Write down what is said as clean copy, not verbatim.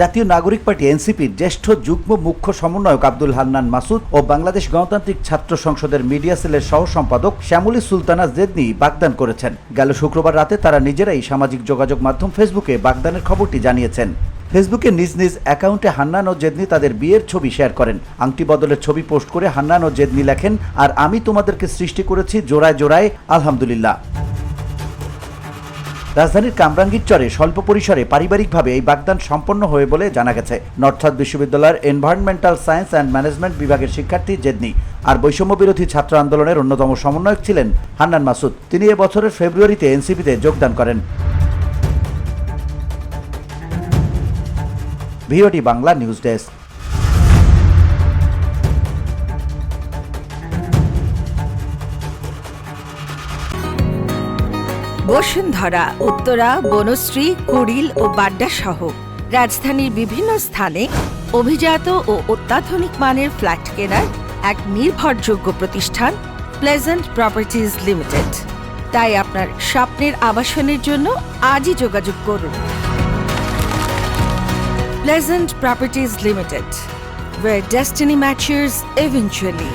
জাতীয় নাগরিক পার্টি এনসিপির জ্যেষ্ঠ যুগ্ম মুখ্য সমন্বয়ক আব্দুল হান্নান মাসুদ ও বাংলাদেশ গণতান্ত্রিক ছাত্র সংসদের মিডিয়া সেলের সহ সম্পাদক শ্যামলী সুলতানা জেদনি বাগদান করেছেন। গেল শুক্রবার রাতে তারা নিজেরাই সামাজিক যোগাযোগ মাধ্যম ফেসবুকে বাগদানের খবরটি জানিয়েছেন। ফেসবুকে নিজ নিজ অ্যাকাউন্টে হান্নান ও জেদনি তাদের বিয়ের ছবি শেয়ার করেন। আংটি বদলের ছবি পোস্ট করে হান্নান ও জেদনি লেখেন, আর আমি তোমাদেরকে সৃষ্টি করেছি জোড়ায় জোড়ায়, আলহামদুলিল্লাহ। রাজধানীর কামরাঙ্গীর চরে স্বল্প পরিসরে পারিবারিকভাবে এই বাগদান সম্পন্ন হয়ে বলে জানা গেছে। নর্থ সাউথ বিশ্ববিদ্যালয়ের এনভায়রনমেন্টাল সায়েন্স অ্যান্ড ম্যানেজমেন্ট বিভাগের শিক্ষার্থী জেদনি আর বৈষম্য বিরোধী ছাত্র আন্দোলনের অন্যতম সমন্বয়ক ছিলেন হান্নান মাসুদ। তিনি এবছরের ফেব্রুয়ারিতে এনসিপিতে যোগদান করেন। VOD Bangla news desk. Bashundhara, Uttara, Banasree, Kuril ও বাড্ডা সহ রাজধানীর বিভিন্ন স্থানে অভিজাত ও অত্যাধুনিক মানের ফ্ল্যাট কেনার এক নির্ভরযোগ্য প্রতিষ্ঠান প্লেজেন্ট প্রপার্টিজ লিমিটেড। তাই আপনার স্বপ্নের আবাসনের জন্য আজই যোগাযোগ করুন। Pleasant properties limited, where destiny matches eventually.